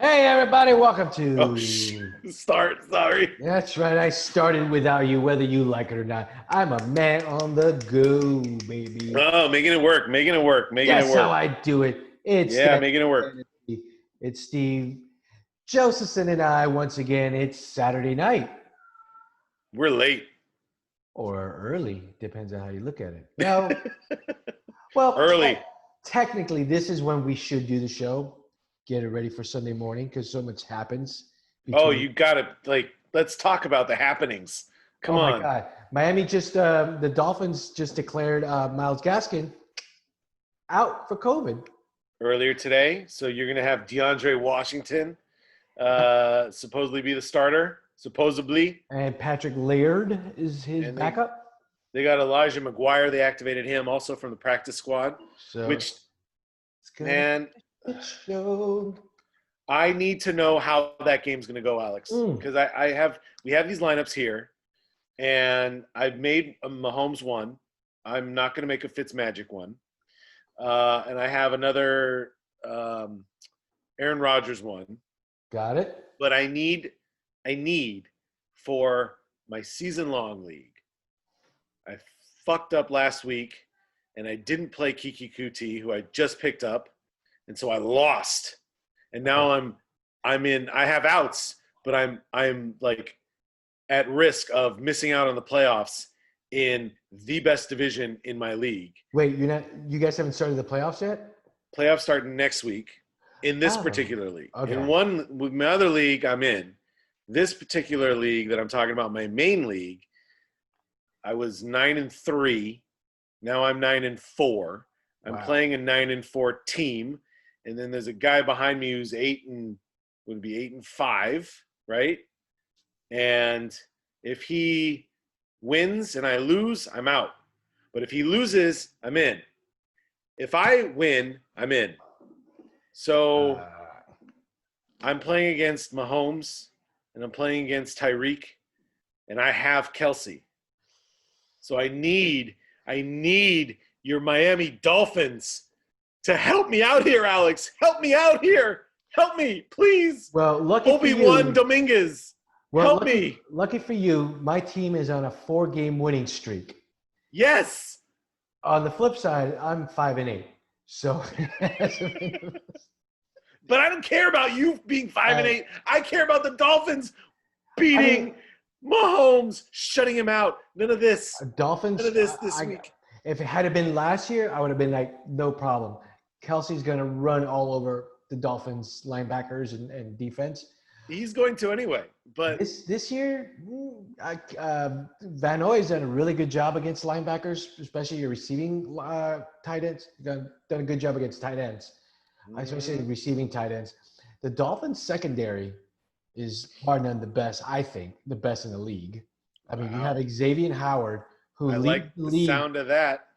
Hey everybody, welcome Oh, to. sorry. That's right, I started without you, whether you like it or not. I'm a man on the go, baby. Oh, making it work, making it work, making it That's how work. I do it. It's Yeah, that making it work. fantasy. It's Steve Josephson and I once again. It's Saturday night We're late. or early, depends on how you look at it. No, well, Early. technically, this is when we should do the show. Get it ready for Sunday morning because so much happens Oh, between. you gotta let's talk about the happenings. Come Oh my on. God. Miami just, the Dolphins just declared Miles Gaskin out for COVID. Earlier today, so you're gonna have DeAndre Washington Yep. supposedly be the starter, supposedly. And Patrick Laird is his And they backup. they got Elijah McGuire, they activated him also from the practice squad, So which it's going to man, be a show. I need to know how that game's gonna go, Alex. Mm, Because we have these lineups here. And I've made a Mahomes one. I'm not going to make a Fitzmagic one. And I have another Aaron Rodgers one. got it. But I need for my season long league. I fucked up last week, and I didn't play Kiki Kuti, who I just picked up, and so I lost. And now I'm in. I have outs, but I'm like at risk of missing out on the playoffs in the best division in my league. Wait, you guys haven't started the playoffs yet? Playoffs starting next week in this Oh, particular league. In okay. one with my other league I'm in, this particular league that I'm talking about, my main league, I was 9-3. Now I'm 9-4. I'm Wow. playing a 9-4 team, and then there's a guy behind me who's would be 8-5, right? And if he wins and I lose, I'm out. But if he loses, I'm in. If I win, I'm in. So Uh, I'm playing against Mahomes and I'm playing against Tyreek, and I have Kelsey. So I need your Miami Dolphins to help me out here, Alex. Help me out here. Help me, please. well, lucky for Obi-Wan you. Dominguez. Well, Help me. lucky for you, my team is on a 4-game winning streak. Yes. On the flip side, I'm 5-8. So But I don't care about you being 5-8. I care about the Dolphins I beating mean, Mahomes, shutting him out. None of this. Dolphins. None of this week. If it had been last year, I would have been like, no problem. Kelsey's going to run all over the Dolphins linebackers and defense. He's going to anyway. But This year, Van Noy's done a really good job against linebackers, especially your receiving tight ends. Done a good job against tight ends, especially receiving tight ends. The Dolphins secondary is bar none the best. I think the best in the league. I mean, you have Xavier Howard, who I like the sound of that.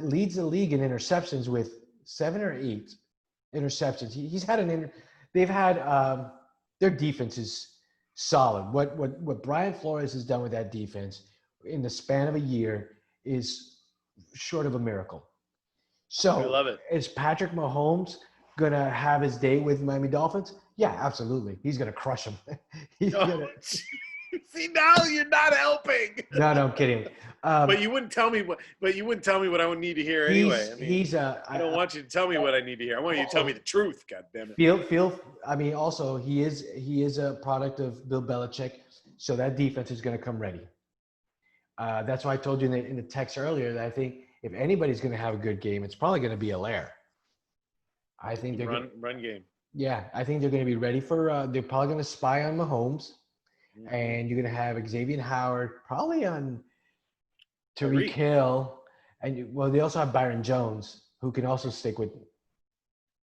leads the league in interceptions with 7 or 8 interceptions. He's had they've had their defense is solid. What Brian Flores has done with that defense in the span of a year is short of a miracle. I So love it. is Patrick Mahomes gonna have his day with Miami Dolphins? Yeah, absolutely. He's gonna crush them. See, now you're not helping. No, I'm kidding. But you wouldn't tell me what. But you wouldn't tell me what I would need to hear anyway. I mean, I don't want you to tell me what I need to hear. I want you to tell me the truth. God damn it. I mean, also he is a product of Bill Belichick, so that defense is going to come ready. That's why I told you in the text earlier that I think if anybody's going to have a good game, it's probably going to be Allaire. I think they're run game. Yeah, I think they're going to be ready for. They're probably going to spy on Mahomes, and you're going to have Xavier Howard probably on Tyreek Hill, and they also have Byron Jones, who can also stick with.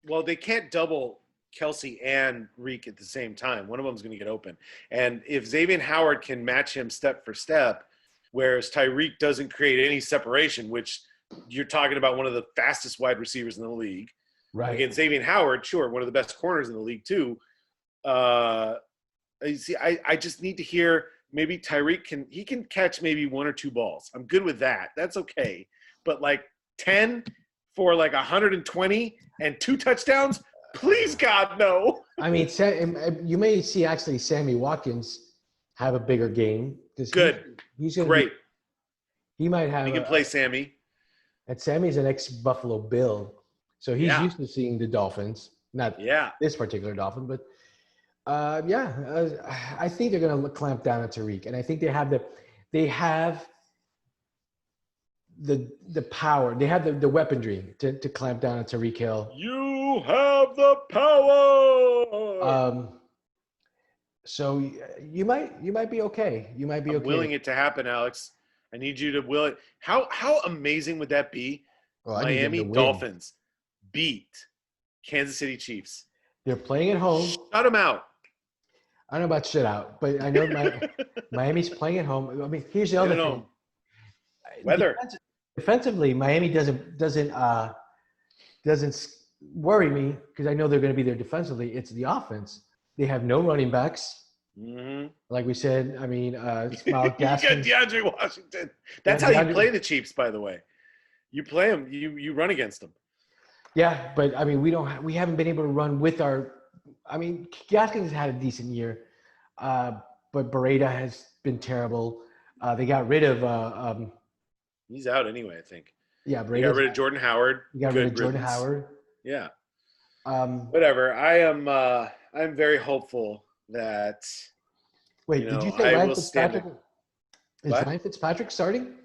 Well, they can't double Kelsey and Reek at the same time. One of them's going to get open. And if Xavier Howard can match him step for step, whereas Tyreek doesn't create any separation, which you're talking about one of the fastest wide receivers in the league. Right. Against Xavier Howard, sure, one of the best corners in the league too. I just need to hear maybe Tyreek can catch maybe 1 or 2 balls. I'm good with that. That's okay. But like 10 for like 120 and 2 touchdowns, Please, God, no. I mean, you may see actually Sammy Watkins have a bigger game because Good. he's going to be. Great. He might have We can play Sammy. and Sammy's an ex-Buffalo Bill, so he's Yeah. used to seeing the Dolphins. Not Yeah. this particular Dolphin, but I think they're going to clamp down on Tariq, and I think they have the power, they have the weaponry to clamp down on Tariq Hill. You have the power. So you might be okay. You might be I'm okay. willing it to happen, Alex. I need you to will it. How amazing would that be? Well, I need them Miami to win. Dolphins beat Kansas City Chiefs. They're playing at home. Shut them out. I don't know about shut out, but I know Miami's playing at home. I mean, here's the other thing. Weather. Defensively, Miami doesn't worry me because I know they're going to be there defensively. It's the offense. They have no running backs. Mm-hmm. Like we said, I mean, Miles You got Gaskin. DeAndre Washington. That's how you play the Chiefs, by the way. You play them. You run against them. Yeah, but I mean, we haven't been able to run with our. I mean, Gaskins had a decent year, but Beretta has been terrible. They got rid of. He's out anyway, I think. Yeah, They got rid of Jordan Howard. You got rid of Jordan Howard. Yeah. Whatever. I'm very hopeful that. Wait, did you say Ryan Fitzpatrick? Is What? Ryan Fitzpatrick starting?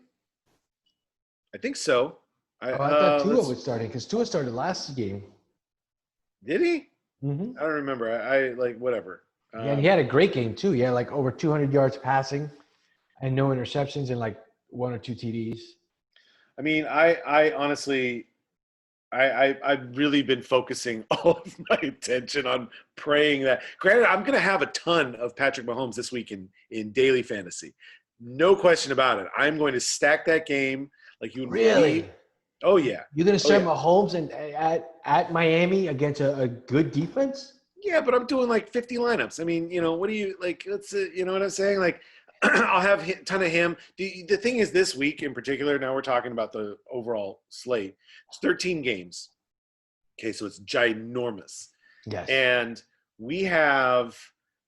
I think so. I thought Tua was starting because Tua started last game. Did he? Mm-hmm. I don't remember. I like whatever. Yeah, and he had a great game too. He had like over 200 yards passing, and no interceptions and like 1 or 2 TDs. I mean, I honestly, I've really been focusing all of my attention on praying that. Granted, I'm going to have a ton of Patrick Mahomes this week in daily fantasy. No question about it. I'm going to stack that game like you would really. believe. Oh yeah. You're going to start Mahomes at Miami against a good defense? Yeah, but I'm doing like 50 lineups. I mean, what do you like? You know what I'm saying? Like, I'll have a ton of him. The thing is, this week in particular, now we're talking about the overall slate. It's 13 games. Okay, so it's ginormous. Yes. And we have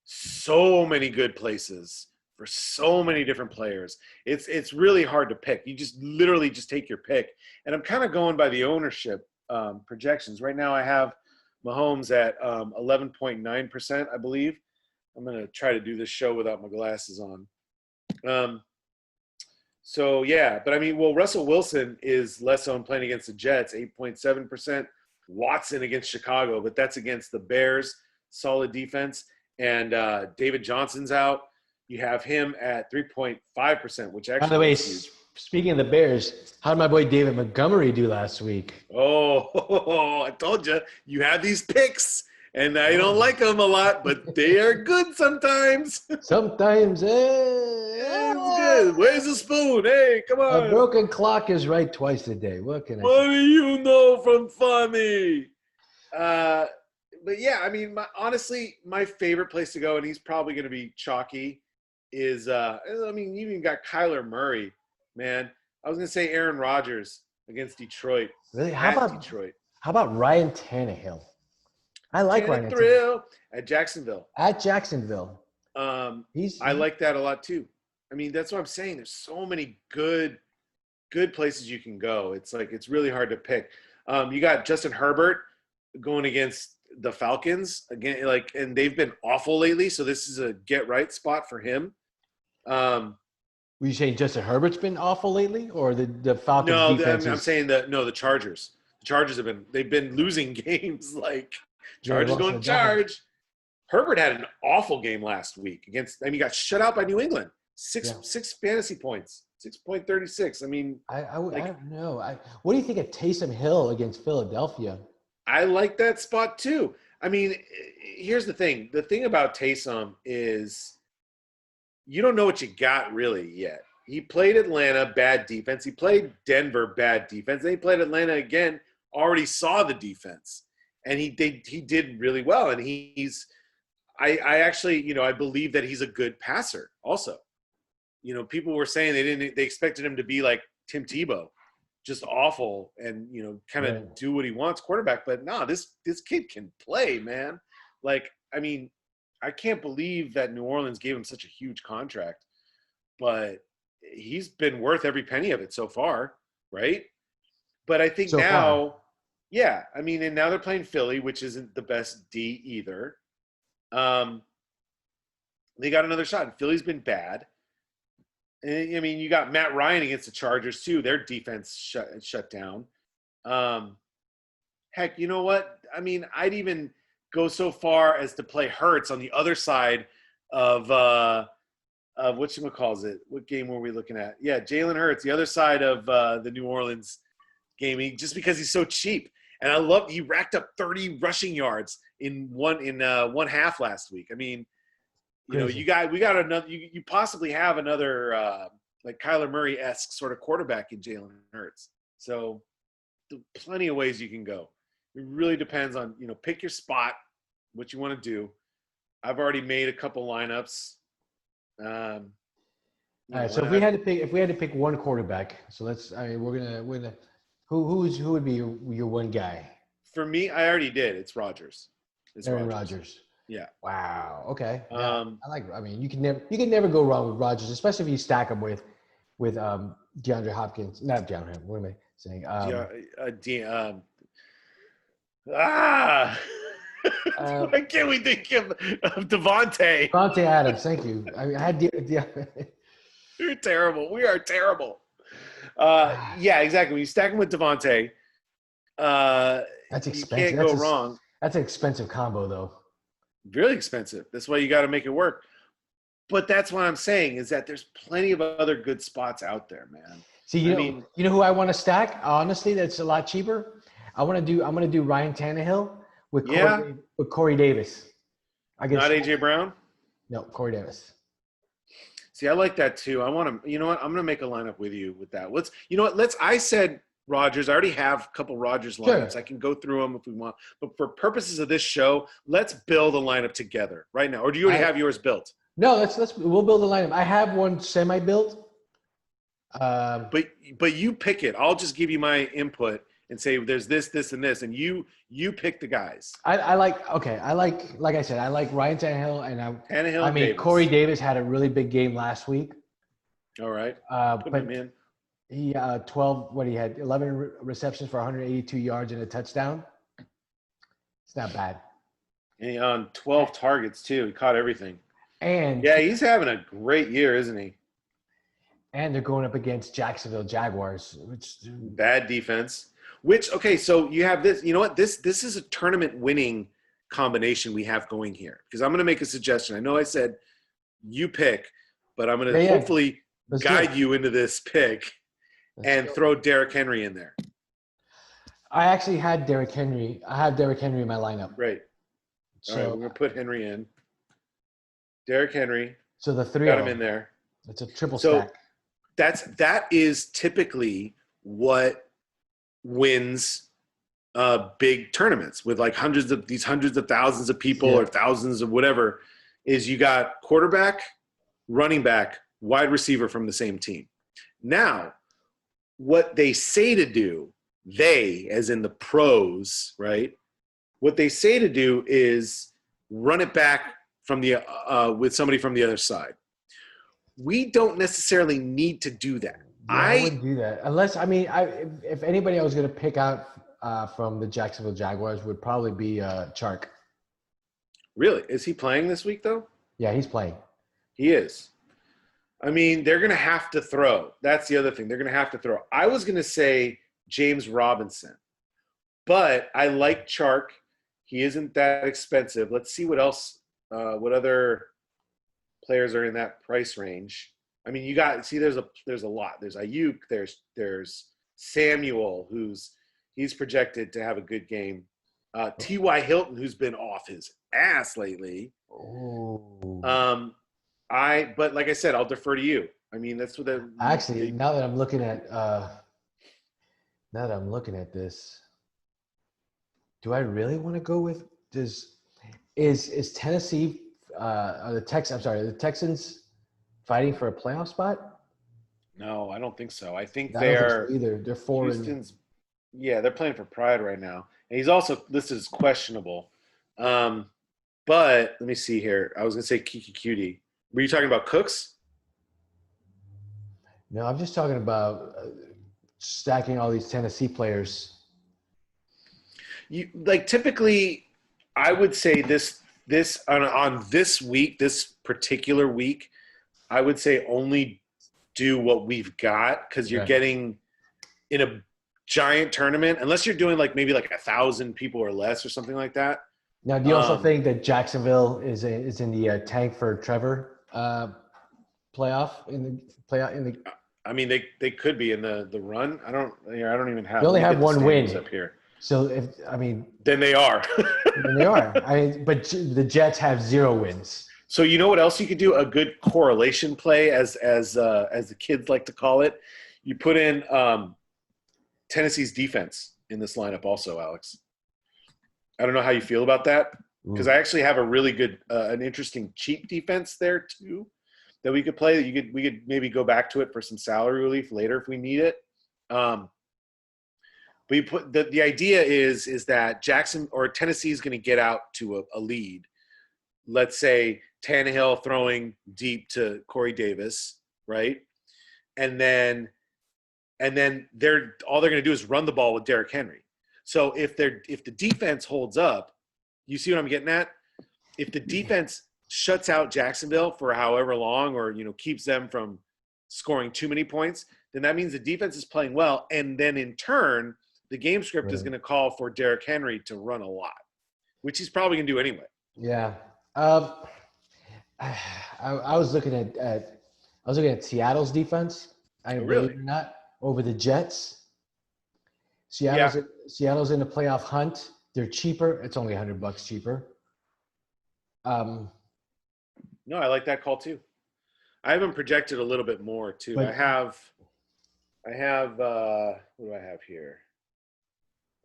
so many good places for so many different players. It's really hard to pick. You just literally just take your pick. And I'm kind of going by the ownership projections. Right now I have Mahomes at 11.9%, I believe. I'm going to try to do this show without my glasses on. So, yeah. But, I mean, well, Russell Wilson is less owned playing against the Jets, 8.7%. Watson against Chicago, but that's against the Bears, solid defense. And David Johnson's out. You have him at 3.5%, which actually – By the way, speaking of the Bears, how did my boy David Montgomery do last week? Oh, I told you. You have these picks, and I don't like them a lot, but they are good sometimes. Sometimes, it's good. Where's the spoon? Hey, come on. A broken clock is right twice a day. What can I say? What do you know from funny? But, yeah, I mean, honestly, my favorite place to go, and he's probably going to be chalky, is I mean, you even got Kyler Murray, man. I was going to say Aaron Rodgers against Detroit. Really? How about Detroit? How about Ryan Tannehill? I like Ryan Tannehill at Jacksonville. At Jacksonville. I like that a lot too. I mean, that's what I'm saying. There's so many good places you can go. It's like it's really hard to pick. You got Justin Herbert going against the Falcons again, and they've been awful lately. So this is a get right spot for him. Were you saying Justin Herbert's been awful lately, or the Falcons? No, defense I'm saying that the Chargers. The Chargers they've been losing games like Chargers don't charge. Herbert had an awful game last week he got shut out by New England. Six fantasy points, 6.36. I mean, I don't know. What do you think of Taysom Hill against Philadelphia? I like that spot too. I mean, here's the thing. The thing about Taysom is you don't know what you got really yet. He played Atlanta, bad defense. He played Denver, bad defense. Then he played Atlanta again, already saw the defense. And he did really well. And I actually, I believe that he's a good passer also. People were saying they expected him to be like Tim Tebow, just awful and kind of Right. do what he wants quarterback. But no, this kid can play, man. Like, I mean, I can't believe that New Orleans gave him such a huge contract, but he's been worth every penny of it so far, right? But I think So far. now, yeah, I mean, and now they're playing Philly, which isn't the best D either. They got another shot, and Philly's been bad. And, I mean, you got Matt Ryan against the Chargers too. Their defense shut down. Heck, you know what? I mean, I'd even go so far as to play Hurts on the other side of whatchamacalls it. What game were we looking at? Yeah, Jalen Hurts, the other side of the New Orleans game, just because he's so cheap. And I love he racked up 30 rushing yards in one half last week. I mean, Crazy. we got another. You possibly have another like Kyler Murray-esque sort of quarterback in Jalen Hurts. So, plenty of ways you can go. It really depends on pick your spot, what you want to do. I've already made a couple lineups. All right. So if we had to pick one quarterback, so let's. I mean, we're gonna. Who would be your one guy? For me, I already did. It's Rodgers. It's Aaron Rodgers. Yeah. Wow. Okay. Yeah. Um, I mean, you can never go wrong with Rodgers, especially if you stack him with DeAndre Hopkins. Not DeAndre. What am I saying? Ah. Uh, Why can't we think of Devontae? Devontae Adams. Thank you. I mean, I had We're terrible. We are terrible. Yeah, exactly. When you stack him with Devontae, that's expensive. You can't go wrong. That's an expensive combo, though. Really expensive. That's why you got to make it work. But that's what I'm saying is that there's plenty of other good spots out there, man. See, you know who I want to stack? Honestly, that's a lot cheaper. I'm gonna do Ryan Tannehill with Corey Davis. Not AJ Brown? No, Corey Davis. See, I like that too. I want to. You know what? I'm gonna make a lineup with you with that. I said Rodgers. I already have a couple Rodgers lineups. Sure. I can go through them if we want. But for purposes of this show, let's build a lineup together right now. Or do you already have yours built? No, we'll build a lineup. I have one semi-built. But you pick it. I'll just give you my input and say there's this, and this, and you pick the guys. I like I said, I like Ryan Tannehill and Davis. Corey Davis had a really big game last week. All right. Put him in. He 11 receptions for 182 yards and a touchdown. It's not bad. And on 12 targets too. He caught everything. And yeah, he's having a great year, isn't he? And they're going up against Jacksonville Jaguars, which bad defense. So you have this. You know what? This is a tournament winning combination we have going here. Because I'm going to make a suggestion. I know I said you pick, but I'm going to hopefully guide you into this pick and throw Derrick Henry in there. I actually had Derrick Henry. I have Derrick Henry in my lineup. Right. So, all right, we're going to put Henry in. Derrick Henry. So the three got him in there. It's a triple stack. That is typically what wins big tournaments with like hundreds of thousands of people or thousands of whatever. Is you got quarterback, running back, wide receiver from the same team. Now, what they say to do, they as in the pros, right? What they say to do is run it back from the with somebody from the other side. We don't necessarily need to do that. Yeah, I wouldn't do that unless if anybody I was going to pick out from the Jacksonville Jaguars would probably be Chark. Really? Is he playing this week though? Yeah, he's playing. He is. I mean, they're going to have to throw. That's the other thing. They're going to have to throw. I was going to say James Robinson, but I like Chark. He isn't that expensive. Let's see what else. What other players are in that price range? I mean, there's a lot. There's Ayuk. There's Samuel, he's projected to have a good game. T.Y. Hilton, who's been off his ass lately. Oh. But like I said, I'll defer to you. I mean, that's what now that I'm looking at this, do I really want to go with this? Is Tennessee the Texans fighting for a playoff spot? No, I don't think so. I think I don't think so either. They're four and Houston's. Yeah, they're playing for Pride right now, and he's also listed as questionable. But let me see here. I was gonna say Kiki Cutie. Were you talking about Cooks? no. I'm just talking about stacking all these Tennessee players. You like typically, I would say this on this week, this particular week, I would say only do what we've got because you're Right. getting in a giant tournament, unless you're doing like maybe like 1,000 people or less or something like that. Now, do you also think that Jacksonville is in the tank for Trevor playoff in the playoff in the? I mean, they could be in the run. I don't even have. They only Let me have get the one standings win. up here. So Then they are. then they are. But the Jets have 0 wins. So you know what else you could do? A good correlation play, as the kids like to call it. You put in Tennessee's defense in this lineup, also, Alex. I don't know how you feel about that because I actually have a really good, an interesting cheap defense there too that we could play. We could maybe go back to it for some salary relief later if we need it. But you put the idea is that Jackson or Tennessee is going to get out to a lead. Let's say Tannehill throwing deep to Corey Davis, right? And then all they're going to do is run the ball with Derrick Henry. So if the defense holds up, you see what I'm getting at? If the defense shuts out Jacksonville for however long, or keeps them from scoring too many points, then that means the defense is playing well, and then in turn, the game script is going to call for Derrick Henry to run a lot, which he's probably going to do anyway. Yeah. I was looking at Seattle's defense. Believe it or not, over the Jets. Seattle's in the playoff hunt. They're cheaper. It's only $100 cheaper. No, I like that call too. I have them projected a little bit more too. But, I have what do I have here?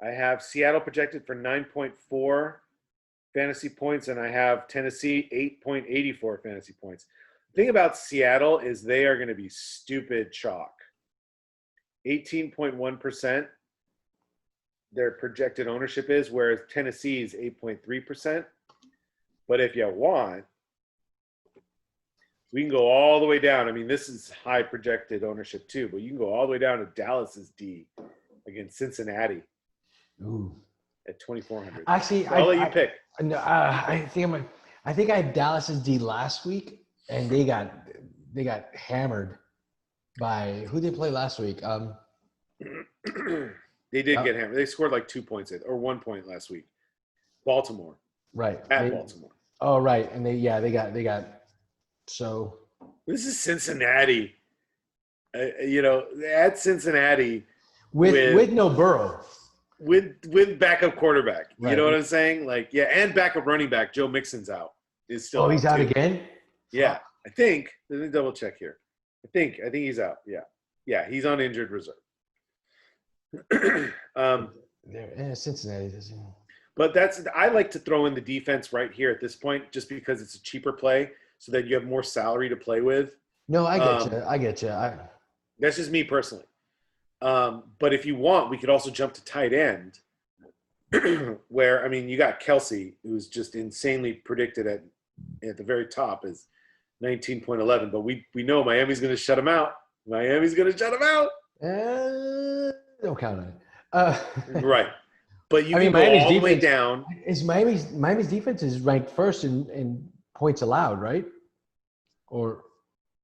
I have Seattle projected for 9.4 fantasy points, and I have Tennessee 8.84 fantasy points. The thing about Seattle is they are going to be stupid chalk. 18.1% their projected ownership is, whereas Tennessee is 8.3%. But if you want, we can go all the way down. I mean, this is high projected ownership too, but you can go all the way down to Dallas's D against Cincinnati. Ooh. At 2,400. Actually, I'll let you pick. No, I think I had Dallas's D last week, and they got hammered by who did they play last week? They did get hammered. They scored like 2 points or 1 point last week. Baltimore. Right. At Baltimore. Oh, right. And they got so. This is Cincinnati. At Cincinnati with no Burrow. With backup quarterback. Right. You know what I'm saying? And backup running back. Joe Mixon's out. Is still. Oh, he's out again? Yeah. I think. Let me double check here. I think he's out. Yeah. Yeah, he's on injured reserve. Cincinnati. But I like to throw in the defense right here at this point, just because it's a cheaper play, so that you have more salary to play with. No, I get you. That's just me personally. But if you want, we could also jump to tight end, where you got Kelsey, who's just insanely predicted at the very top is 19.11. But we know Miami's going to shut him out. Don't count on it. Right. But you can go all the way down. Miami's defense is ranked first in points allowed, right? Or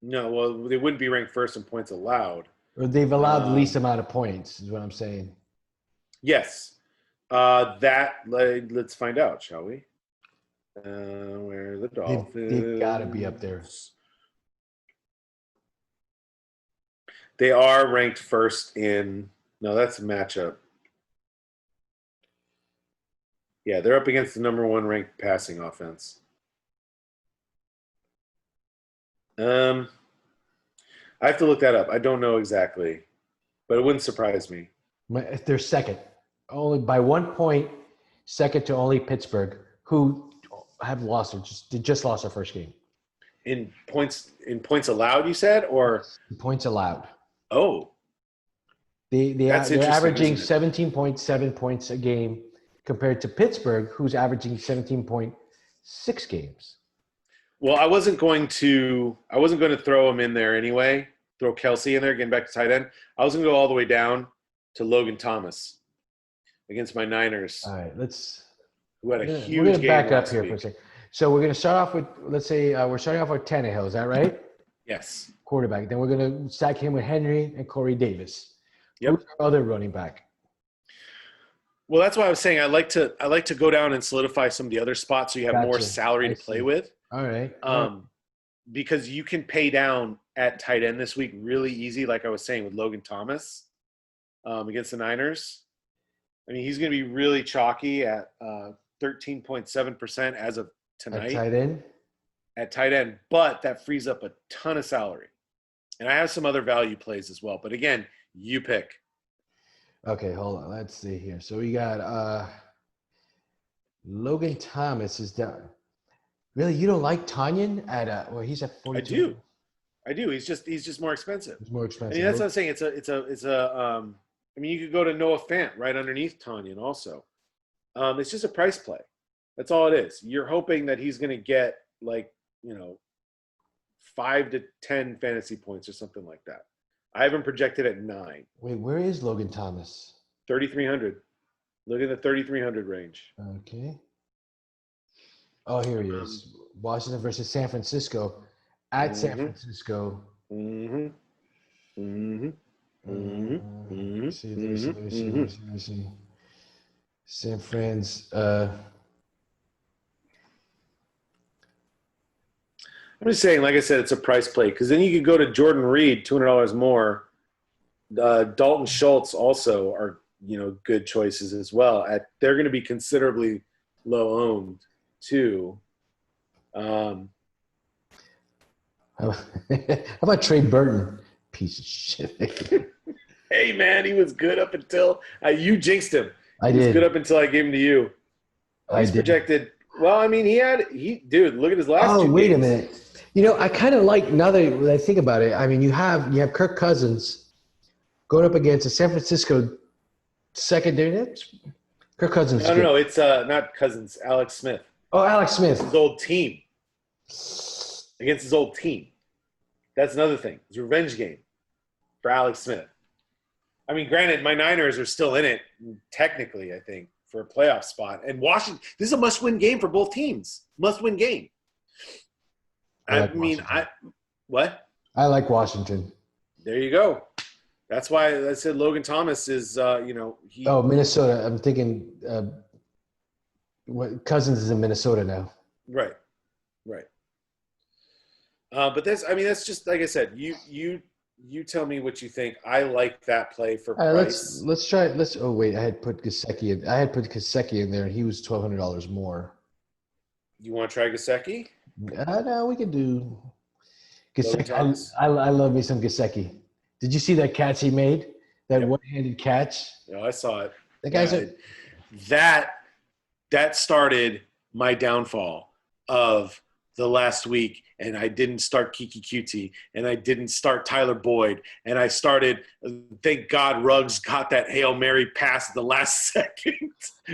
no? Well, they wouldn't be ranked first in points allowed. Or they've allowed the least amount of points, is what I'm saying. Yes. Let's find out, shall we? Where are the Dolphins? They've got to be up there. They are ranked first in. No, that's a matchup. Yeah, they're up against the number 1 ranked passing offense. I have to look that up. I don't know exactly, but it wouldn't surprise me. They're second, only by 1 point, second to only Pittsburgh, who have lost or just lost their first game. In points allowed, you said, or points allowed. Oh, that's They're interesting, averaging isn't it? 17.7 points a game compared to Pittsburgh, who's averaging 17.6 games. Well, I wasn't going to throw him in there anyway. Throw Kelsey in there, getting back to tight end. I was going to go all the way down to Logan Thomas against my Niners, All right, who had a we're huge gonna game back up last here for a week. second. So we're gonna start off with, let's say we're starting off with Tannehill. Is that right? Yes. Quarterback. Then we're gonna stack him with Henry and Corey Davis. Who's Yep. our other running back? Well, that's why I was saying I like to go down and solidify some of the other spots so you have more Gotcha. salary I to play see. with. All right. All right. Because you can pay down at tight end this week really easy, like I was saying with Logan Thomas against the Niners. I mean, he's going to be really chalky at 13.7% as of At tonight tight end. at tight end, but that frees up a ton of salary. And I have some other value plays as well. But again, you pick. Okay, hold on. Let's see here. So we got Logan Thomas is down. Really, you don't like Tanyan at well, he's at 42. I do. He's just more expensive. It's more I expensive. mean, that's what I'm saying. I mean, you could go to Noah Fant right underneath Tanyan also. It's just a price play. That's all it is. You're hoping that he's going to get 5 to 10 fantasy points or something like that. I have him projected at 9. Wait, where is Logan Thomas? 3,300. Look at the 3,300 range. Okay. Oh, here he is. Washington versus San Francisco. At San Francisco. Mm-hmm. Mm-hmm. Mm-hmm. Let me see. Mm-hmm. Let me see. San Fran's. I'm just saying, like I said, it's a price play because then you could go to Jordan Reed, $200 more. Dalton Schultz also are good choices as well. They're going to be considerably low owned too. How about Trey Burton? Piece of shit. Hey man, he was good up until you jinxed him. I He was did. good up until I gave him to you. He's projected. Well, I mean, dude, look at his last Oh, two wait games. a minute. I kind of like, now that I think about it, I mean, you have Kirk Cousins going up against a San Francisco secondary. Kirk Cousins. No, it's not Cousins, Alex Smith. Oh, Alex Smith. His old team. Against his old team. That's another thing. It's a revenge game for Alex Smith. I mean, granted, my Niners are still in it, technically, I think, for a playoff spot. And Washington, this is a must-win game for both teams. Must-win game. What? I like Washington. There you go. That's why I said Logan Thomas is, Oh, Minnesota. I'm thinking Cousins is in Minnesota now. Right. But that's just like I said. You tell me what you think. I like that play for All right, price. let's try it. Oh wait, I had put Gesicki in there, and he was $1,200 more. You want to try Gesicki? No, we could do Logan Gesicki. Thomas? I love me some Gesicki. Did you see that catch he made? That one-handed catch. No, I saw it. The guy's that started my downfall of the last week, and I didn't start Kiki QT, and I didn't start Tyler Boyd, and I started. Thank God, Ruggs got that Hail Mary pass at the last second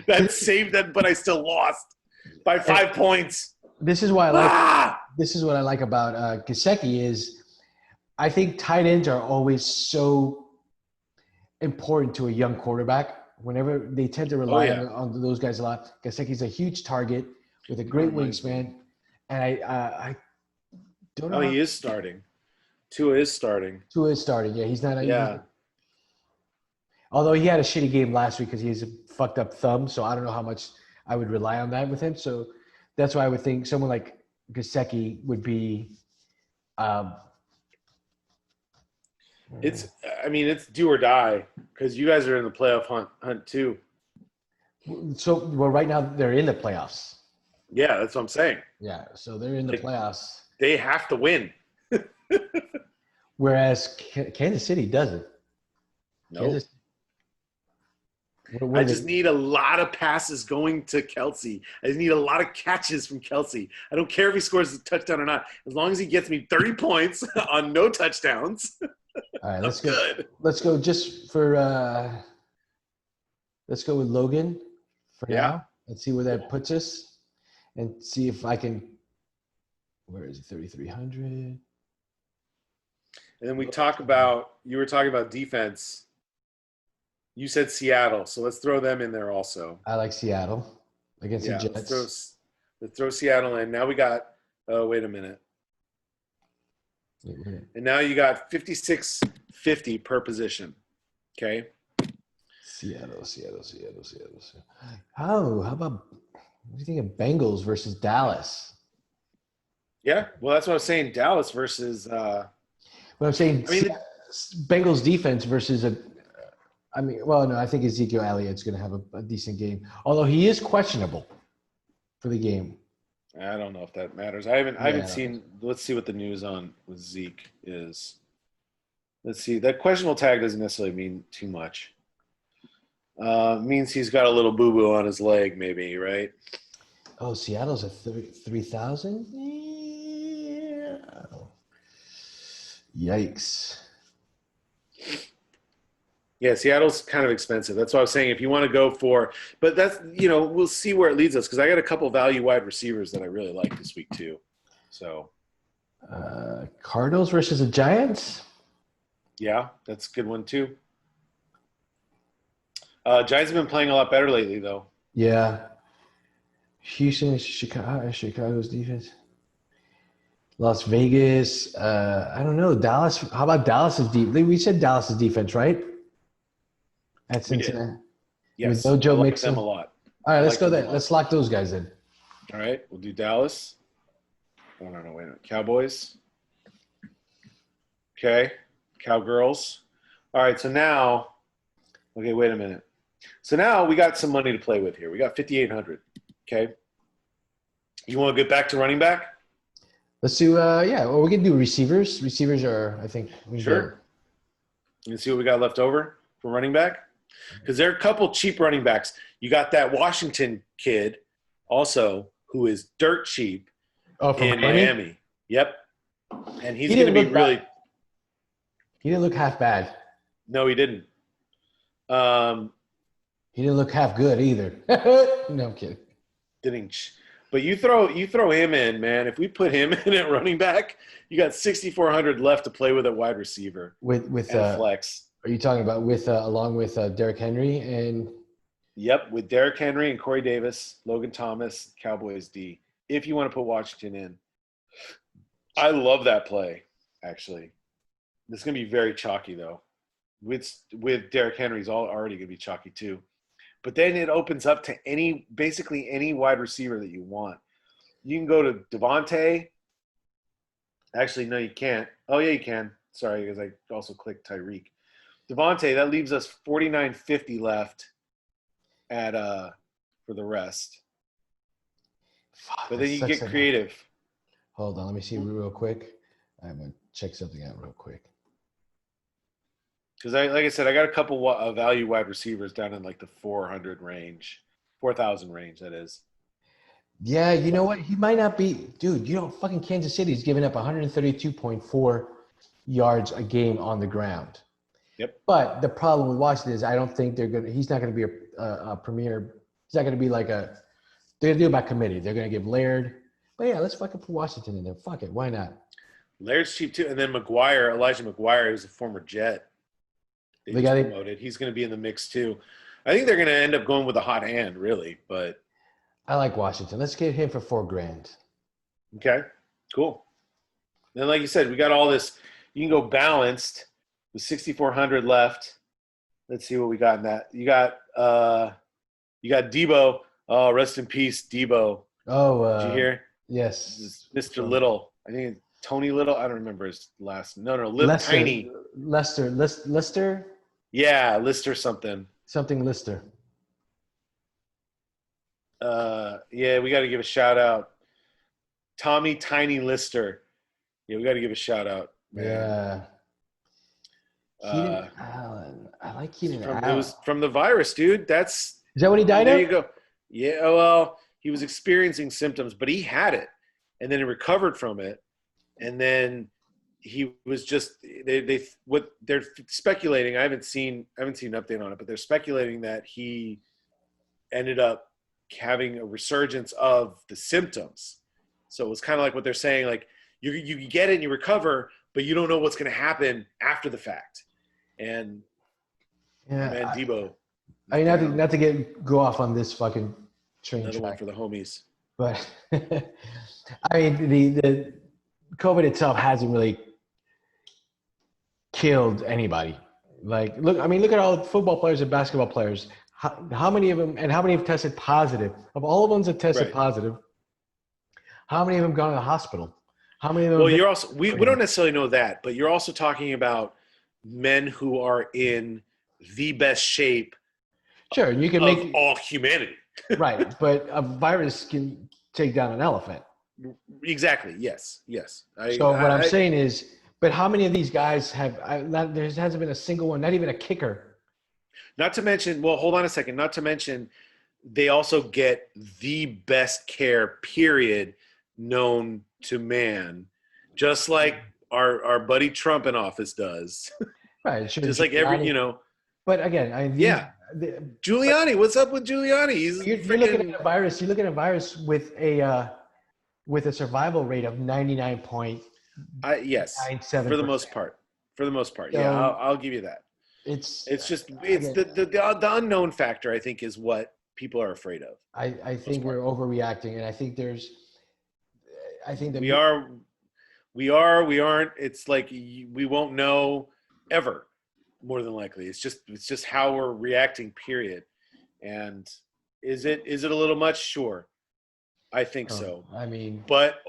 that saved them, but I still lost by 5 points. This is why I like. This is what I like about Gesicki is, I think tight ends are always so important to a young quarterback. Whenever they tend to rely on those guys a lot. Gesicki's a huge target with a great wingspan. And I don't know. Oh, he is starting. Tua is starting. Yeah, he's not. Although he had a shitty game last week because he has a fucked up thumb, so I don't know how much I would rely on that with him. So that's why I would think someone like Gesicki would be. It's do or die because you guys are in the playoff hunt too. So right now they're in the playoffs. Yeah, that's what I'm saying. Yeah, so they're in the playoffs. They have to win. Whereas Kansas City doesn't. No. I just need a lot of passes going to Kelsey. I just need a lot of catches from Kelsey. I don't care if he scores a touchdown or not. As long as he gets me 30 points on no touchdowns. All right, I'm let's go. good. Let's go just for. Let's go with Logan for Yeah. now and see where that puts us, and see if I can. Where is it? 3,300. And then we talk about, you were talking about defense. You said Seattle, so let's throw them in there also. I like Seattle against Yeah, the Jets. let's throw Seattle in. Now we got, oh, wait a minute. Wait. And now you got 56.50 per position. Okay. Seattle. How about what do you think of Bengals versus Dallas? Yeah. Well, that's what I was saying. Dallas versus, Well, I'm saying I mean, Bengals defense versus a. I mean, well, no, I think Ezekiel Elliott's going to have a decent game, although he is questionable for the game. I don't know if that matters. I haven't Yeah. seen. Let's see what the news on with Zeke is. Let's see. That questionable tag doesn't necessarily mean too much. Means he's got a little boo boo on his leg, maybe, right? Oh, Seattle's at 3,000. Yeah. Yikes. Yeah, Seattle's kind of expensive. That's what I was saying. If you want to go for, but that's, we'll see where it leads us because I got a couple value wide receivers that I really like this week too. So, Cardinals versus the Giants. yeah, that's a good one too. Giants have been playing a lot better lately, though. Yeah. Houston, Chicago's defense. Las Vegas. I don't know. Dallas. How about Dallas's defense? We said Dallas's defense, right? At Cincinnati. Yes, with no Joe I like Mixon. them a lot. All right, let's go them there. Let's lock those guys in. All right, we'll do Dallas. Oh, no, wait a minute. Cowboys. Okay, Cowgirls. All right, so now, okay, wait a minute. So now we got some money to play with here. We got 5,800. Okay. You want to get back to running back? Let's do. Yeah, well, we can do receivers. Receivers are, I think. Sure. You can see what we got left over for running back. Because there are a couple cheap running backs. You got that Washington kid also who is dirt cheap in Miami. Yep. And he's going to be really bad. He didn't look half bad. No, he didn't. He didn't look half good either. No, I'm kidding. But you throw him in, man. If we put him in at running back, you got 6,400 left to play with at wide receiver. With flex. Are you talking about with along with Derrick Henry and? Yep, with Derrick Henry and Corey Davis, Logan Thomas, Cowboys D. If you want to put Washington in, I love that play. Actually, this is gonna be very chalky though. With Derrick Henry's already gonna be chalky too. But then it opens up to basically any wide receiver that you want. You can go to Devontae. Actually, no, you can't. Oh yeah, you can. Sorry, because I also clicked Tyreek. Devontae, that leaves us 4,950 left at for the rest. But then you get creative. Hold on, let me see real quick. I'm gonna check something out real quick. Because like I said, I got a couple value wide receivers down in like the 400 range, 4,000 range. That is. Yeah, you know what? He might not be, dude. Fucking Kansas City's giving up 132.4 yards a game on the ground. Yep. But the problem with Washington is I don't think he's not going to be a premier. He's not going to be like they're going to do it by committee. They're going to give Laird. But yeah, let's fucking put Washington in there. Fuck it. Why not? Laird's cheap too. And then Elijah McGuire, who's a former Jet. They just promoted. He's going to be in the mix too. I think they're going to end up going with a hot hand, really. But I like Washington. Let's get him for $4,000. Okay, cool. Then, like you said, we got all this. You can go balanced with 6,400 left. Let's see what we got in that. You got Debo. Oh, rest in peace, Debo. Oh, did you hear? Yes, Mr. Little. I think it's Tony Little. I don't remember his last. No, Lester, Tiny. Lister. Yeah, Lister something. Something Lister. Yeah, we got to give a shout out. Tommy Tiny Lister. Yeah, we got to give a shout out. Man. Yeah. Keenan Allen. I like Keenan Allen. It was from the virus, dude. Is that what he died of? There you go. Yeah, well, he was experiencing symptoms, but he had it. And then he recovered from it. And then he was just they what they're speculating. I haven't seen an update on it, but they're speculating that he ended up having a resurgence of the symptoms. So it was kind of like what they're saying, like you get it and you recover, but you don't know what's going to happen after the fact. And my man Debo, I mean, not to go off on this fucking train another one track, for the homies. but I mean, the COVID itself hasn't really killed anybody. Like, look at all the football players and basketball players. How many of them, and how many have tested positive? Of all the ones that tested positive, how many of them gone to the hospital? How many of them? Well, you're also we don't necessarily know that, but you're also talking about men who are in the best shape. Sure, and you can of make all humanity. Right, but a virus can take down an elephant. Exactly. Yes. So what I'm saying is, but how many of these guys have? There hasn't been a single one, not even a kicker. Not to mention, well, hold on a second. Not to mention, they also get the best care, period, known to man, just like our buddy Trump in office does. Right. Just like every, But again, Giuliani. What's up with Giuliani? You're looking at a virus. You're looking at a virus with a survival rate of 99.97%. Yes, for the most part. So, yeah, I'll give you that. It's the unknown factor, I think, is what people are afraid of. I think we're overreacting, and I think that we aren't. It's like we won't know ever, more than likely. It's just how we're reacting, period. And is it a little much? Sure, I think so. I mean, but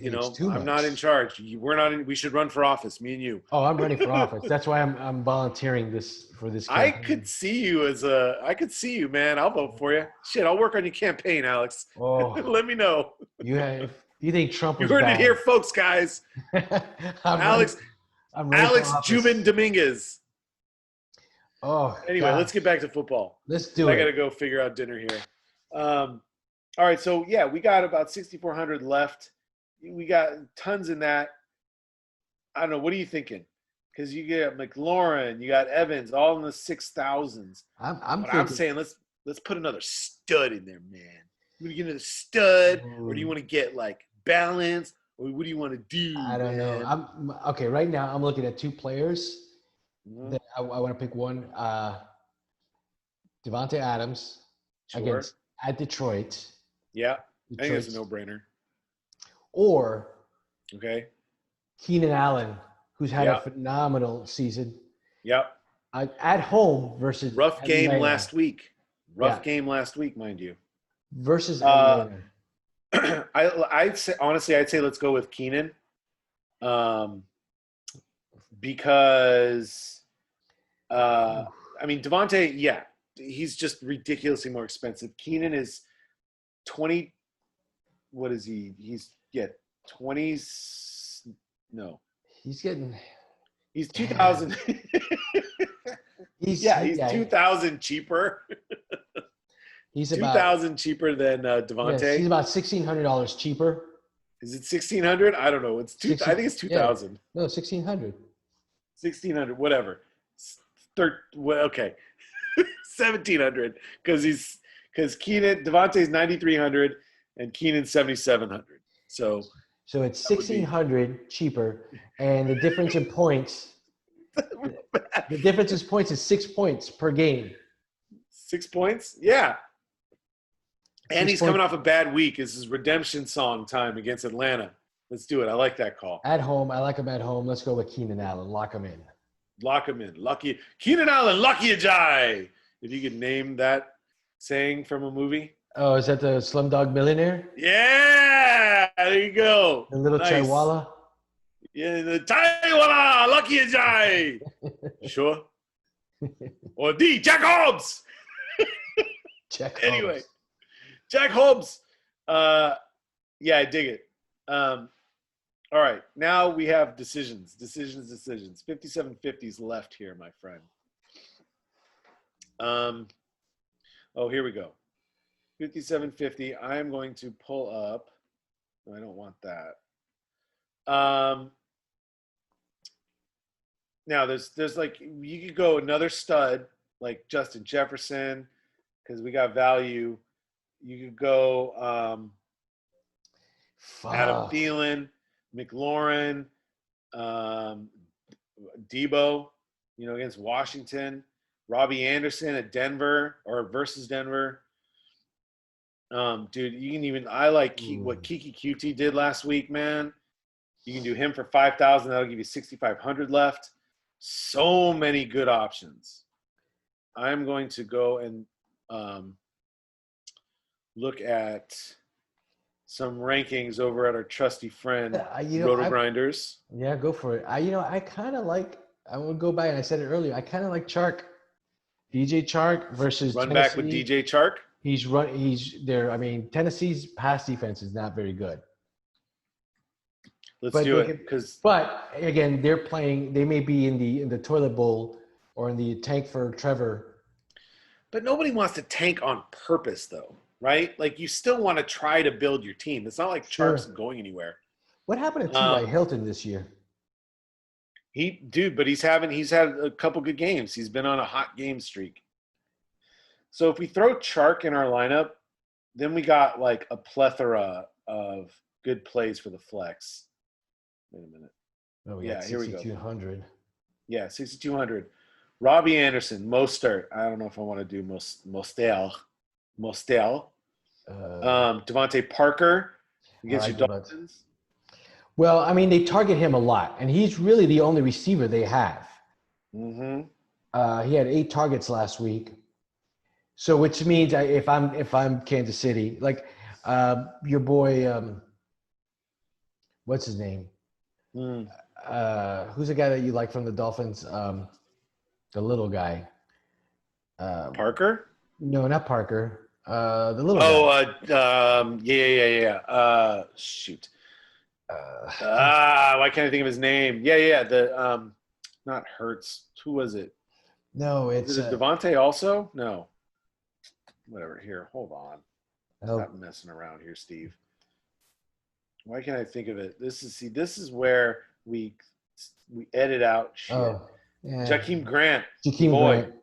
I'm not in charge. We're not in. We should run for office, me and you. Oh, I'm running for office. That's why I'm volunteering for this campaign. I could see you, man. I'll vote for you. Shit, I'll work on your campaign, Alex. Oh, let me know. You think Trump was You heard bad. it here, folks, guys. Alex Jubin Dominguez. Oh. Anyway, let's get back to football. Let's do it. I gotta go figure out dinner here. All right, so yeah, we got about 6,400 left. We got tons in that. I don't know. What are you thinking? Because you get McLaurin, you got Evans, all in the 6,000s. I'm saying let's put another stud in there, man. You want to get another stud, or do you want to get like balance, or what do you want to do? I don't know. Okay. Right now, I'm looking at two players. Mm-hmm. That I want to pick one. Devontae Adams at Detroit. Yeah, I think that's a no-brainer. Or Keenan Allen, who's had a phenomenal season. Yep. At home versus rough game last week. Game last week, mind you. Versus Atlanta. I'd say let's go with Keenan. Because Devontae, he's just ridiculously more expensive. Keenan is 20. What is he? He's 20s. No. He's 2,000. he's 2,000 cheaper. He's 2,000 cheaper than Devontae. Yes, he's about $1,600 cheaper. Is it 1,600? I don't know. It's I think it's 2,000. Yeah. No, 1,600. 1,600, whatever. Okay, 1,700 because Keenan Devontae's 9,300 and Keenan's 7,700. So it's 1,600 cheaper, and the difference in points. The difference in points is 6 points per game. 6 points, yeah. And he's coming off a bad week. This is redemption song time against Atlanta. Let's do it. I like that call. At home, I like him at home. Let's go with Keenan Allen. Lock him in. Lucky Keenan Allen, Lucky Ajay. If you could name that saying from a movie. Oh, is that the Slumdog Millionaire? Yeah, there you go. The little Chaiwala. Yeah, the Chaiwala, Lucky Ajay. Sure. Or Jack Hobbs. Anyway, Jack Hobbs. I dig it. All right, now we have decisions. 5750s left here, my friend. Here we go. 5750. I am going to pull up. No, I don't want that. Now there's like you could go another stud like Justin Jefferson because we got value. You could go Adam Fuck. Thielen, McLaurin, um, Debo, against Washington, Robbie Anderson at Denver or versus Denver. Dude, you can even I like what Kiki QT did last week, man. You can do him for 5,000. That'll give you 6,500 left. So many good options. I'm going to go and look at some rankings over at our trusty friend Roto Grinders. Yeah, go for it. I kind of like. I would go back and I said it earlier. I kind of like Chark, DJ Chark versus run Tennessee. Back with DJ Chark. He's there. I mean, Tennessee's pass defense is not very good. Let's do it. But again, they're playing. They may be in the toilet bowl or in the tank for Trevor. But nobody wants to tank on purpose, though, right? Like you still want to try to build your team. It's not like Chark's going anywhere. What happened to T.Y. Hilton this year? But he's had a couple good games. He's been on a hot game streak. So if we throw Chark in our lineup, then we got like a plethora of good plays for the flex. Wait a minute. Oh, yeah, here we go. 6,200. Yeah, 6,200. Robbie Anderson, Mostert. I don't know if I want to do Mostel. Devontae Parker against your Dolphins. Well, I mean, they target him a lot, and he's really the only receiver they have. Mm-hmm. He had 8 targets last week. So, which means if I'm Kansas City, like your boy, what's his name? Who's the guy that you like from the Dolphins? The little guy. Parker? No, not Parker. The little guy. Yeah. Shoot. Why can't I think of his name? Yeah. The not Hurts. Who was it? No, it's Is it Devontae also? No. Whatever. Here, hold on. Stop messing around here, Steve. Why can't I think of it? This is where we edit out shit. Oh, yeah. Jakeem Grant. Grant.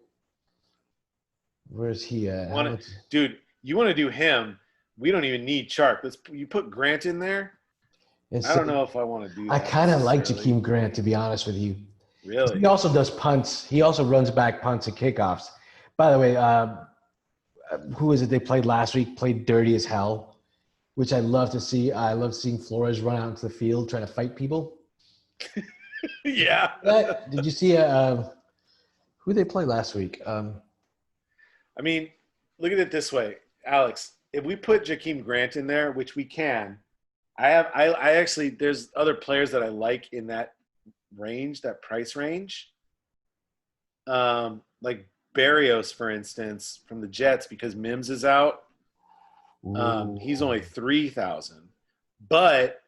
Where's he at? Dude, you want to do him? We don't even need Chark. You put Grant in there. I don't know if I want to do that. I kind of like Jakeem Grant, to be honest with you. Really? He also does punts. He also runs back punts and kickoffs. By the way, who is it they played last week? Played dirty as hell, which I love to see. I love seeing Flores run out into the field trying to fight people. Yeah. Did you see who they played last week? I mean, look at it this way, Alex. If we put Jakeem Grant in there, which we can, I actually there's other players that I like in that range, that price range. Like Barrios, for instance, from the Jets, because Mims is out. He's only 3,000, but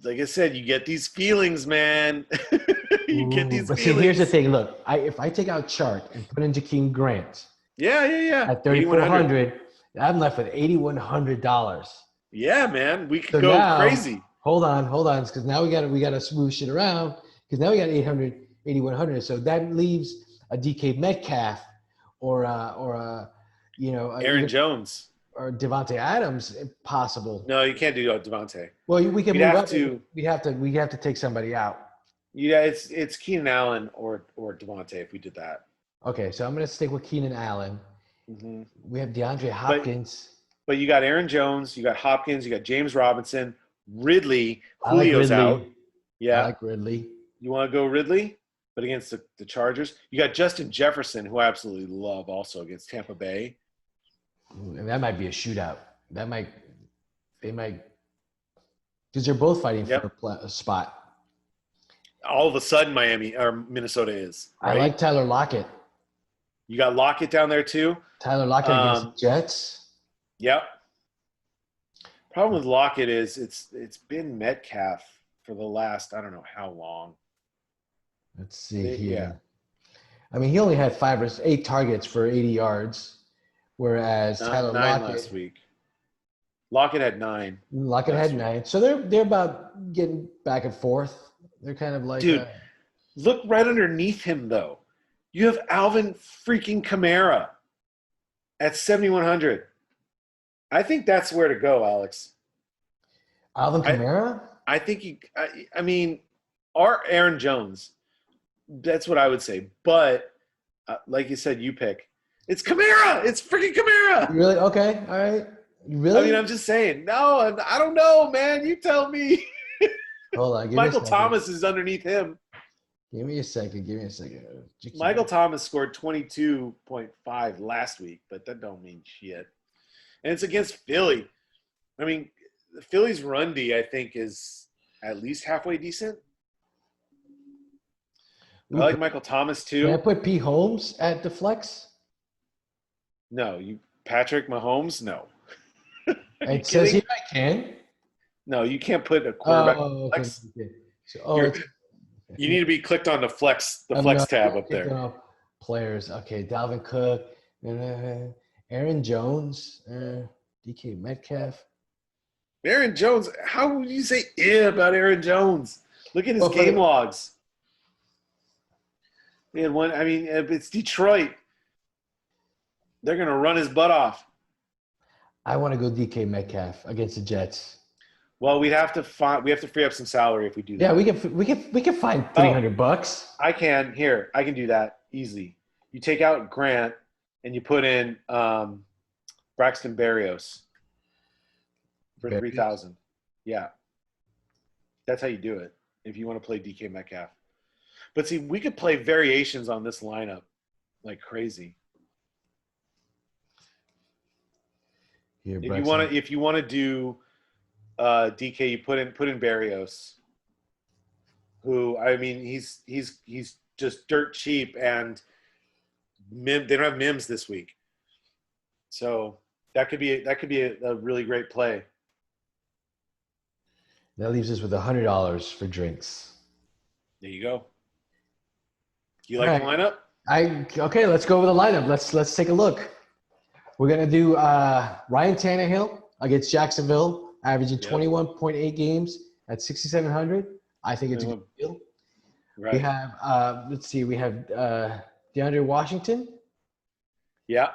like I said, you get these feelings, man. Get these feelings. See, here's the thing. Look, if I take out Chark and put in Jakeem Grant, at 3,400, I'm left with $8,100. Yeah, man, we could go crazy. Hold on, because now we got to smooth shit around. Because now we got 8,100. So that leaves a DK Metcalf or Aaron Jones or Devontae Adams, if possible. No, you can't do Devontae. Well, we can move up. We have to take somebody out. Yeah, it's Keenan Allen or Devontae if we did that. Okay, so I'm going to stick with Keenan Allen. Mm-hmm. We have DeAndre Hopkins. But you got Aaron Jones, you got Hopkins, you got James Robinson, Ridley. Julio's out. Yeah. I like Ridley. You want to go Ridley? But against the Chargers? You got Justin Jefferson, who I absolutely love also against Tampa Bay. And that might be a shootout. They might, because they're both fighting for a spot. All of a sudden, Minnesota is. Right? I like Tyler Lockett. You got Lockett down there too. Tyler Lockett against the Jets. Yep. Problem with Lockett is it's been Metcalf for the last I don't know how long. Let's see here. Yeah. I mean, he only had 5 or 8 targets for 80 yards, whereas Tyler Lockett last week. Lockett had 9. Lockett had 9. So they're about getting back and forth. They're kind of like dude. Look right underneath him, though. You have Alvin freaking Kamara at 7,100. I think that's where to go, Alex. Alvin I Kamara? I think I mean, or Aaron Jones. That's what I would say. But like you said, you pick. It's Kamara. It's freaking Kamara. You really? Okay. All right. You I really? mean, I'm just saying. No, I don't know, man. You tell me. Hold on. Give me a Michael second. Thomas is underneath him. Give me a second. Give me a second. Michael Thomas scored 22.5 last week, but that don't mean shit. And it's against Philly. I mean, Philly's run D, I think, is at least halfway decent. I like Michael Thomas too. Can I put P. Holmes at the flex? No, Patrick Mahomes? No. It says here I can. No, you can't put a quarterback flex. Okay. So, you need to be clicked on the flex tab up there. Players. Okay, Dalvin Cook, Aaron Jones, DK Metcalf. Aaron Jones, how would you say about Aaron Jones? Look at his game logs. He had one. I mean, if it's Detroit, they're going to run his butt off. I want to go DK Metcalf against the Jets. Well, we have to free up some salary if we do that. Yeah, we can find $300. I can do that easily. You take out Grant and you put in Braxton Berrios for $3,000. Yeah, that's how you do it if you want to play DK Metcalf. But see, we could play variations on this lineup like crazy. Here, if you want to do DK, you put in Berrios, who, I mean, he's just dirt cheap, and they don't have Mims this week, so that could be a really great play. That leaves us with $100 for drinks. There you go. You like the lineup? Okay, let's go over the lineup. Let's take a look. We're gonna do Ryan Tannehill against Jacksonville, averaging 21.8 games at 6,700. I think it's a good deal. Right. We have we have DeAndre Washington. Yeah.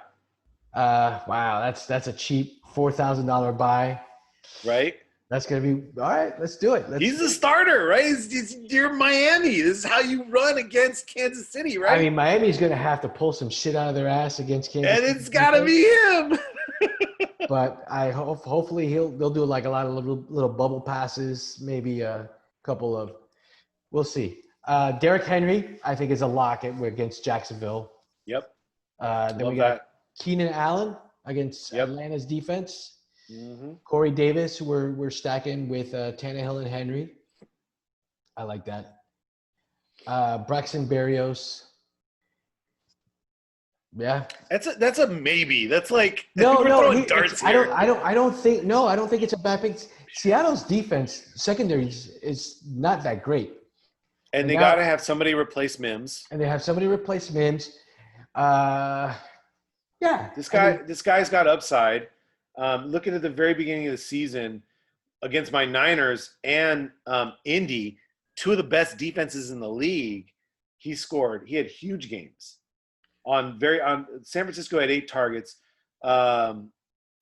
Wow, that's a cheap $4,000 buy. Right. That's going to be – all right, let's do it. He's the starter, right? You're Miami. This is how you run against Kansas City, right? I mean, Miami's going to have to pull some shit out of their ass against Kansas City. And it's got to be him. But hopefully they'll do like a lot of little bubble passes, maybe a couple of – we'll see. Derrick Henry, I think, is a lock against Jacksonville. Yep. Then we got Keenan Allen against Atlanta's defense. Mm-hmm. Corey Davis, we're stacking with Tannehill and Henry. I like that. Braxton Berrios. Yeah. That's a maybe. That's like darts here. I don't think it's a bad pick. Seattle's defense secondary is not that great. And they got to have somebody replace Mims. And they have somebody replace Mims. This guy's got upside. Looking at the very beginning of the season against my Niners and Indy, two of the best defenses in the league, he had huge games. On San Francisco had 8 targets.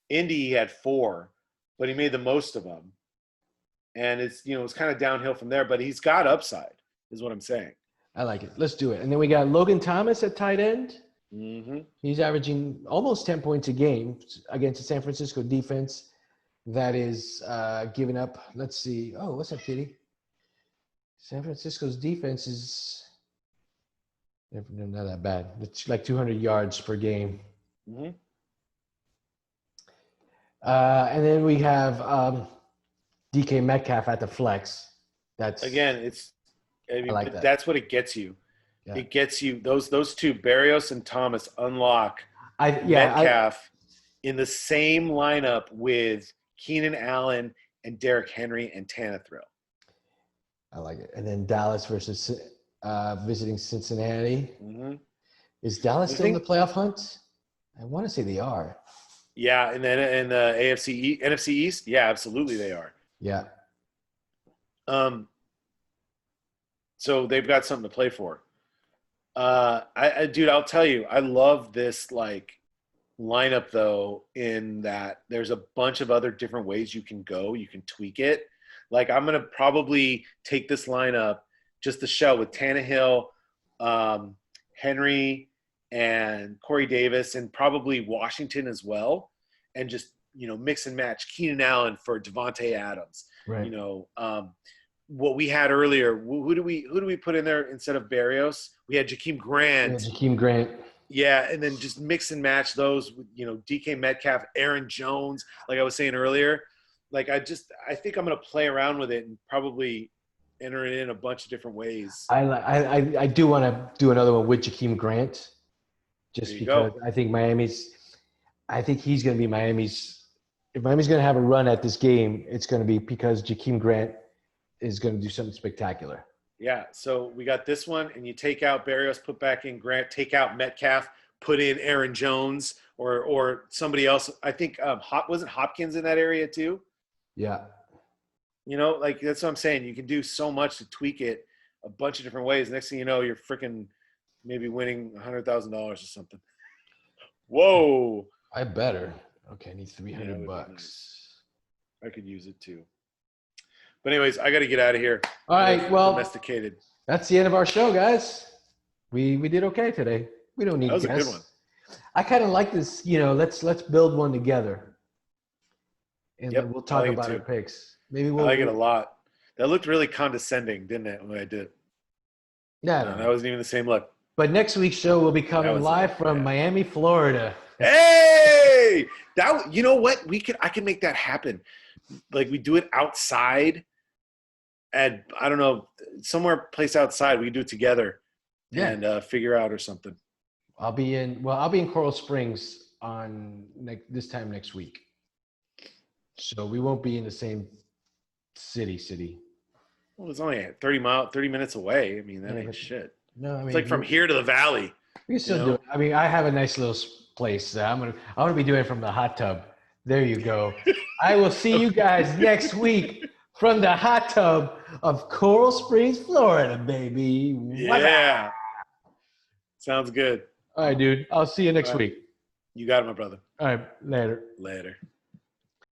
Indy had 4, but he made the most of them. And it's kind of downhill from there, but he's got upside, is what I'm saying. I like it. Let's do it. And then we got Logan Thomas at tight end. Mm-hmm. He's averaging almost 10 points a game against the San Francisco defense that is giving up. Let's see. Oh, what's up, Kitty? San Francisco's defense is not that bad. It's like 200 yards per game. Mm-hmm. And then we have DK Metcalf at the flex. That's that's what it gets you. Yeah. It gets you those two, Berrios and Thomas, unlock Metcalf in the same lineup with Keenan Allen and Derrick Henry and Tannehill. I like it. And then Dallas versus visiting Cincinnati. Mm-hmm. Is Dallas still in the playoff hunt? I want to say they are. Yeah, and then in the NFC East, yeah, absolutely they are. Yeah. So they've got something to play for. Dude, I'll tell you, I love this like lineup though, in that there's a bunch of other different ways you can go. You can tweak it. Like I'm gonna probably take this lineup, just the show with Tannehill, Henry, and Corey Davis, and probably Washington as well, and just mix and match Keenan Allen for Devontae Adams. Right. What we had earlier. Who do we put in there instead of Barrios? We had Jakeem Grant. Yeah, Jakeem Grant. Yeah, and then just mix and match those with, DK Metcalf, Aaron Jones, like I was saying earlier. Like I think I'm going to play around with it and probably enter it in a bunch of different ways. I do want to do another one with Jakeem Grant, just because I think he's going to be Miami's. If Miami's going to have a run at this game, it's going to be because Jakeem Grant is going to do something spectacular. Yeah, so we got this one, and you take out Barrios, put back in Grant, take out Metcalf, put in Aaron Jones or somebody else. I think wasn't Hopkins in that area too? Yeah. Like that's what I'm saying. You can do so much to tweak it a bunch of different ways. Next thing you know, you're freaking maybe winning $100,000 or something. Whoa. I better. Okay, I need $300. Nice. I could use it too. But anyways, I got to get out of here. All right, well, domesticated. That's the end of our show, guys. We did okay today. We don't need that was guests. A good one. I kind of like this. Let's build one together, and then we'll talk about our picks. Maybe we'll. I like it a lot. That looked really condescending, didn't it, when I did it? Yeah, no, that wasn't even the same look. But next week's show will be coming live from Miami, Florida. Hey, you know what? I can make that happen. Like we do it outside at, I don't know, place outside. We can do it together and figure out or something. I'll be in Coral Springs on this time next week. So we won't be in the same city. Well, it's only 30 minutes away. I mean, that ain't shit. No, I mean, it's like from here to the valley. We can still do it. I mean, I have a nice little place. I'm gonna be doing it from the hot tub. There you go. I will see you guys next week from the hot tub of Coral Springs, Florida, baby. Yeah. Sounds good. All right, dude. I'll see you next week. You got it, my brother. All right. Later. Later.